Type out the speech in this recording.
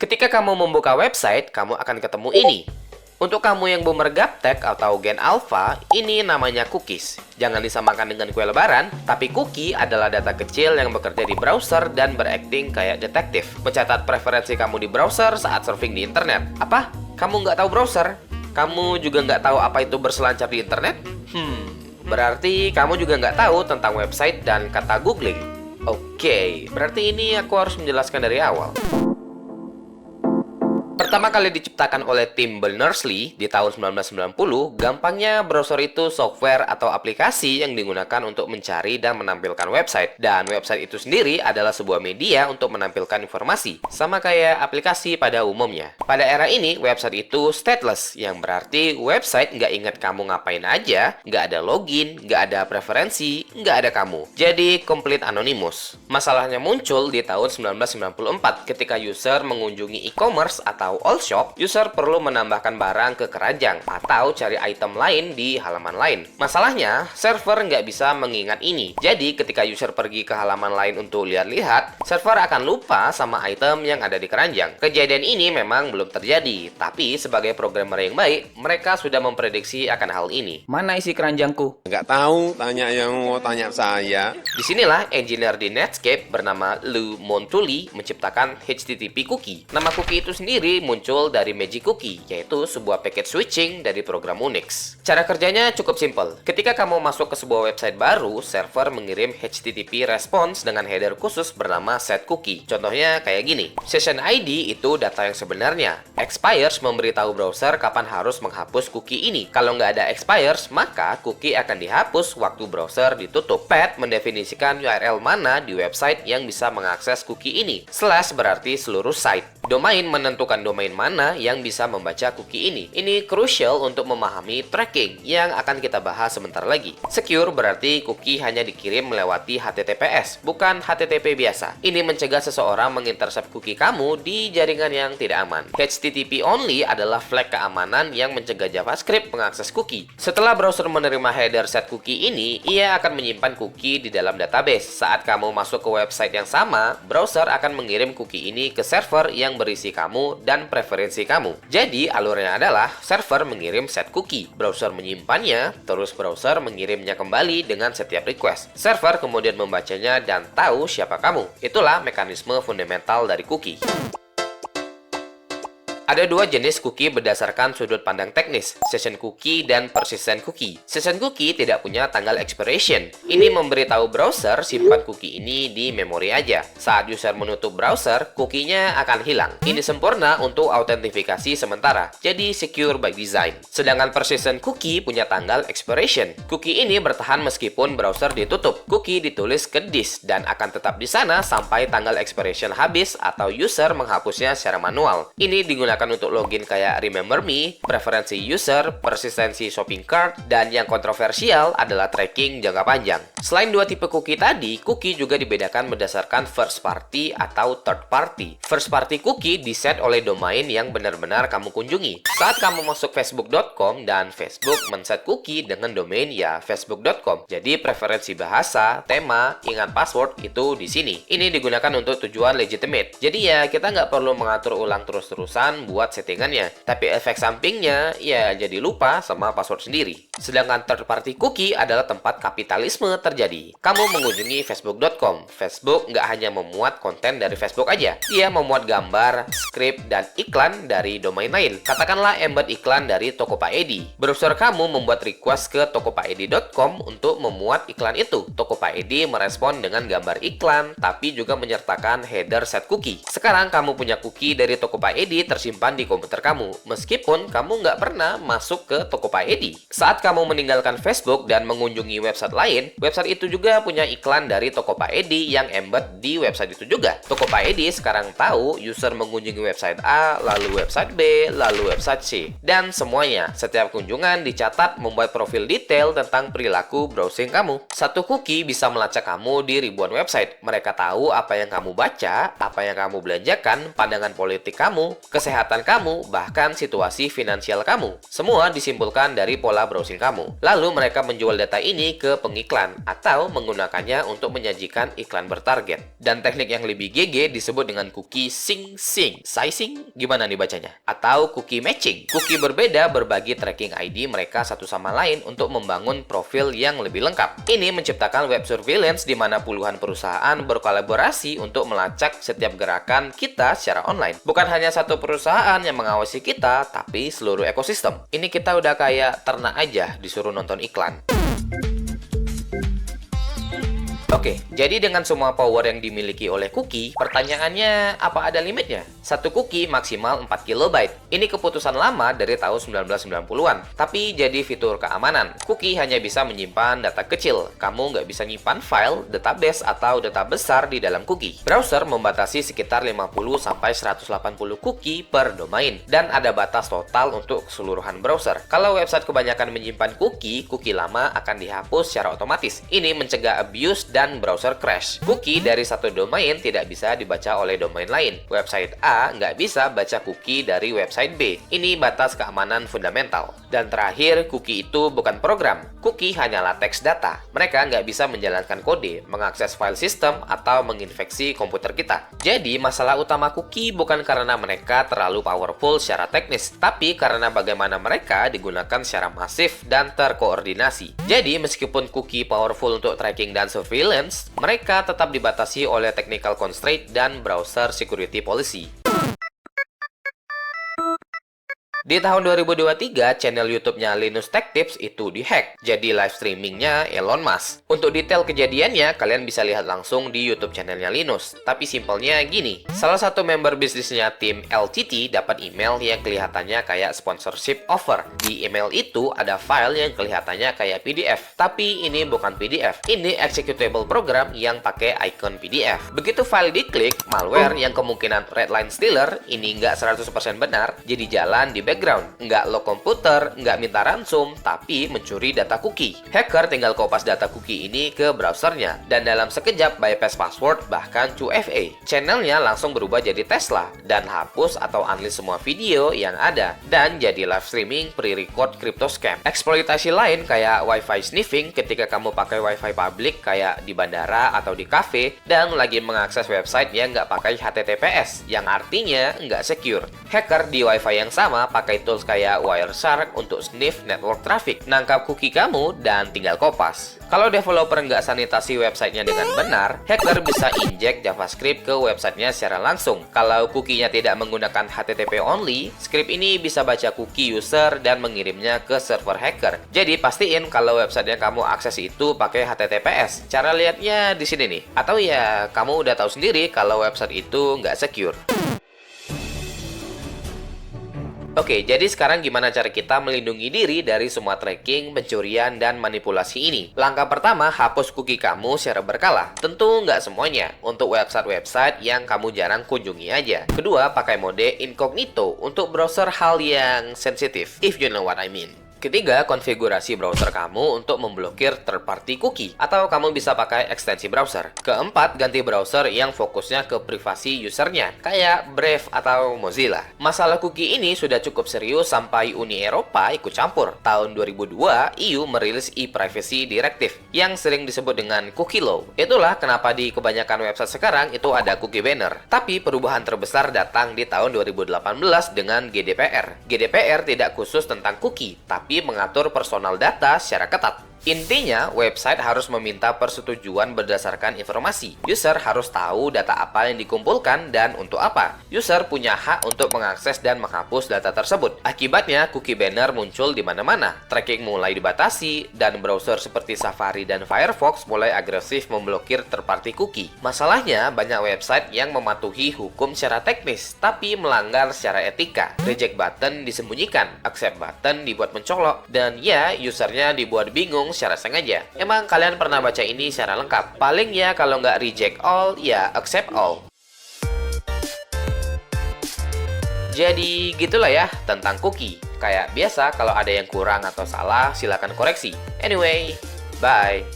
Ketika kamu membuka website, kamu akan ketemu ini. Untuk kamu yang boomer gaptek atau gen alpha, ini namanya cookies. Jangan disamakan dengan kue lebaran, tapi cookie adalah data kecil yang bekerja di browser dan berakting kayak detektif. Mencatat preferensi kamu di browser saat surfing di internet. Apa? Kamu nggak tahu browser? Kamu juga nggak tahu apa itu berselancar di internet? Berarti kamu juga nggak tahu tentang website dan kata googling. Oke, berarti ini aku harus menjelaskan dari awal. Pertama kali diciptakan oleh Tim Berners-Lee di tahun 1990, gampangnya browser itu software atau aplikasi yang digunakan untuk mencari dan menampilkan website. Dan website itu sendiri adalah sebuah media untuk menampilkan informasi, sama kayak aplikasi pada umumnya. Pada era ini, website itu stateless, yang berarti website nggak ingat kamu ngapain aja, nggak ada login, nggak ada preferensi, nggak ada kamu. Jadi, complete anonymous. Masalahnya muncul di tahun 1994 ketika user mengunjungi e-commerce atau all shop, user perlu menambahkan barang ke keranjang atau cari item lain di halaman lain. Masalahnya, server nggak bisa mengingat ini. Jadi, ketika user pergi ke halaman lain untuk lihat-lihat, server akan lupa sama item yang ada di keranjang. Kejadian ini memang belum terjadi, tapi sebagai programmer yang baik, mereka sudah memprediksi akan hal ini. Mana isi keranjangku? Nggak tahu, tanya yang mau tanya saya. Disinilah engineer di Netscape bernama Lou Montulli menciptakan HTTP cookie. Nama cookie itu sendiri muncul dari Magic Cookie, yaitu sebuah paket switching dari program Unix. Cara kerjanya cukup simpel. Ketika kamu masuk ke sebuah website baru, server mengirim HTTP response dengan header khusus bernama setCookie. Contohnya kayak gini. Session ID itu data yang sebenarnya. Expires memberitahu browser kapan harus menghapus cookie ini. Kalau nggak ada expires, maka cookie akan dihapus waktu browser ditutup. Path mendefinisikan URL mana di website yang bisa mengakses cookie ini. Slash berarti seluruh site. Domain menentukan domain mana yang bisa membaca cookie ini. Ini crucial untuk memahami tracking yang akan kita bahas sebentar lagi. Secure berarti cookie hanya dikirim melewati HTTPS, bukan HTTP biasa. Ini mencegah seseorang mengintercept cookie kamu di jaringan yang tidak aman. HTTP only adalah flag keamanan yang mencegah JavaScript mengakses cookie. Setelah browser menerima header set cookie ini, ia akan menyimpan cookie di dalam database. Saat kamu masuk ke website yang sama, browser akan mengirim cookie ini ke server yang berisi kamu dan preferensi kamu. Jadi, alurnya adalah server mengirim set cookie, browser menyimpannya, terus browser mengirimnya kembali dengan setiap request. Server kemudian membacanya dan tahu siapa kamu. Itulah mekanisme fundamental dari cookie. Ada dua jenis cookie berdasarkan sudut pandang teknis, session cookie dan persistent cookie. Session cookie tidak punya tanggal expiration. Ini memberitahu browser simpan cookie ini di memori aja. Saat user menutup browser, cookie-nya akan hilang. Ini sempurna untuk autentifikasi sementara, jadi secure by design. Sedangkan persistent cookie punya tanggal expiration. Cookie ini bertahan meskipun browser ditutup. Cookie ditulis ke disk dan akan tetap di sana sampai tanggal expiration habis atau user menghapusnya secara manual. Ini digunakan untuk login kayak Remember Me, preferensi user, persistensi shopping cart, dan yang kontroversial adalah tracking jangka panjang. Selain dua tipe cookie tadi, cookie juga dibedakan berdasarkan first party atau third party. First party cookie diset oleh domain yang benar-benar kamu kunjungi. Saat kamu masuk facebook.com dan Facebook men-set cookie dengan domain ya facebook.com. Jadi preferensi bahasa, tema, ingat password itu di sini. Ini digunakan untuk tujuan legitimate. Jadi ya kita nggak perlu mengatur ulang terus-terusan buat settingannya, tapi efek sampingnya ya jadi lupa sama password sendiri. Sedangkan third party cookie adalah tempat kapitalisme terjadi. Kamu mengunjungi facebook.com. Facebook nggak hanya memuat konten dari Facebook aja, dia memuat gambar, skrip, dan iklan dari domain lain. Katakanlah embed iklan dari toko Pak Edi. Browser kamu membuat request ke tokopakedi.com untuk memuat iklan itu. Toko Pak Edi merespon dengan gambar iklan, tapi juga menyertakan header set cookie. Sekarang kamu punya cookie dari toko Pak Edi tersimpan di komputer kamu, meskipun kamu nggak pernah masuk ke toko Pak Edi. Saat kamu meninggalkan Facebook dan mengunjungi website lain, website itu juga punya iklan dari toko Pak Edi yang embed di website itu juga. Toko Pak Edi sekarang tahu user mengunjungi website A, lalu website B, lalu website C. Dan semuanya, setiap kunjungan dicatat membuat profil detail tentang perilaku browsing kamu. Satu cookie bisa melacak kamu di ribuan website. Mereka tahu apa yang kamu baca, apa yang kamu belanjakan, pandangan politik kamu, kesehatan kamu, bahkan situasi finansial kamu. Semua disimpulkan dari pola browsing kamu. Lalu mereka menjual data ini ke pengiklan atau menggunakannya untuk menyajikan iklan bertarget. Dan teknik yang lebih GG disebut dengan cookie sizing. Gimana nih bacanya? Atau cookie matching. Cookie berbeda berbagi tracking ID mereka satu sama lain untuk membangun profil yang lebih lengkap. Ini menciptakan web surveillance di mana puluhan perusahaan berkolaborasi untuk melacak setiap gerakan kita secara online. Bukan hanya satu perusahaan yang mengawasi kita, tapi seluruh ekosistem. Ini kita udah kayak ternak aja disuruh nonton iklan. Oke, jadi dengan semua power yang dimiliki oleh cookie, pertanyaannya apa ada limitnya? Satu cookie maksimal 4 KB. Ini keputusan lama dari tahun 1990-an, tapi jadi fitur keamanan. Cookie hanya bisa menyimpan data kecil. Kamu nggak bisa nyimpan file, database, atau data besar di dalam cookie. Browser membatasi sekitar 50-180 cookie per domain, dan ada batas total untuk keseluruhan browser. Kalau website kebanyakan menyimpan cookie lama akan dihapus secara otomatis. Ini mencegah abuse dan browser crash. Cookie dari satu domain tidak bisa dibaca oleh domain lain. Website A nggak bisa baca cookie dari website B. Ini batas keamanan fundamental. Dan terakhir, cookie itu bukan program. Cookie hanyalah teks data. Mereka nggak bisa menjalankan kode, mengakses file system, atau menginfeksi komputer kita. Jadi, masalah utama cookie bukan karena mereka terlalu powerful secara teknis, tapi karena bagaimana mereka digunakan secara masif dan terkoordinasi. Jadi, meskipun cookie powerful untuk tracking dan surveillance, mereka tetap dibatasi oleh technical constraint dan browser security policy. Di tahun 2023, channel YouTube-nya Linus Tech Tips itu dihack, jadi live streamingnya Elon Musk. Untuk detail kejadiannya, kalian bisa lihat langsung di YouTube channelnya Linus. Tapi simpelnya gini, salah satu member bisnisnya tim LTT dapat email yang kelihatannya kayak sponsorship offer. Di email itu ada file yang kelihatannya kayak PDF, tapi ini bukan PDF. Ini executable program yang pakai icon PDF. Begitu file diklik, malware yang kemungkinan Redline Stealer ini nggak 100% benar, jadi jalan di background. Nggak lock komputer, nggak minta ransom, tapi mencuri data cookie. Hacker tinggal kopas data cookie ini ke browsernya, dan dalam sekejap bypass password bahkan 2FA. Channelnya langsung berubah jadi Tesla, dan hapus atau unlist semua video yang ada, dan jadi live streaming pre-record crypto scam. Eksploitasi lain kayak wifi sniffing ketika kamu pakai wifi public kayak di bandara atau di cafe, dan lagi mengakses website yang nggak pakai HTTPS, yang artinya nggak secure. Hacker di wifi yang sama pakai tools kayak Wireshark untuk sniff network traffic, nangkap cookie kamu, dan tinggal kopas. Kalau developer nggak sanitasi websitenya dengan benar, hacker bisa inject JavaScript ke websitenya secara langsung. Kalau cookie-nya tidak menggunakan HTTP only, script ini bisa baca cookie user dan mengirimnya ke server hacker. Jadi pastiin kalau website yang kamu akses itu pakai HTTPS. Cara lihatnya di sini nih. Atau ya, kamu udah tahu sendiri kalau website itu nggak secure. Oke, jadi sekarang gimana cara kita melindungi diri dari semua tracking, pencurian, dan manipulasi ini? Langkah pertama, hapus cookie kamu secara berkala. Tentu nggak semuanya, untuk website-website yang kamu jarang kunjungi aja. Kedua, pakai mode incognito untuk browser hal yang sensitif, if you know what I mean. Ketiga, konfigurasi browser kamu untuk memblokir third-party cookie, atau kamu bisa pakai ekstensi browser. Keempat, ganti browser yang fokusnya ke privasi usernya, kayak Brave atau Mozilla. Masalah cookie ini sudah cukup serius sampai Uni Eropa ikut campur. Tahun 2002, EU merilis e-privacy directive, yang sering disebut dengan cookie law. Itulah kenapa di kebanyakan website sekarang itu ada cookie banner. Tapi perubahan terbesar datang di tahun 2018 dengan GDPR. GDPR tidak khusus tentang cookie, tapi mengatur personal data secara ketat. Intinya, website harus meminta persetujuan berdasarkan informasi. User harus tahu data apa yang dikumpulkan dan untuk apa. User punya hak untuk mengakses dan menghapus data tersebut. Akibatnya, cookie banner muncul di mana-mana. Tracking mulai dibatasi, dan browser seperti Safari dan Firefox mulai agresif memblokir third-party cookie. Masalahnya, banyak website yang mematuhi hukum secara teknis, tapi melanggar secara etika. Reject button disembunyikan, accept button dibuat mencolok, dan ya, usernya dibuat bingung secara sengaja. Emang kalian pernah baca ini secara lengkap? Paling ya kalau nggak reject all, ya accept all. Jadi gitulah ya tentang cookie. Kayak biasa kalau ada yang kurang atau salah, silakan koreksi. Anyway, bye.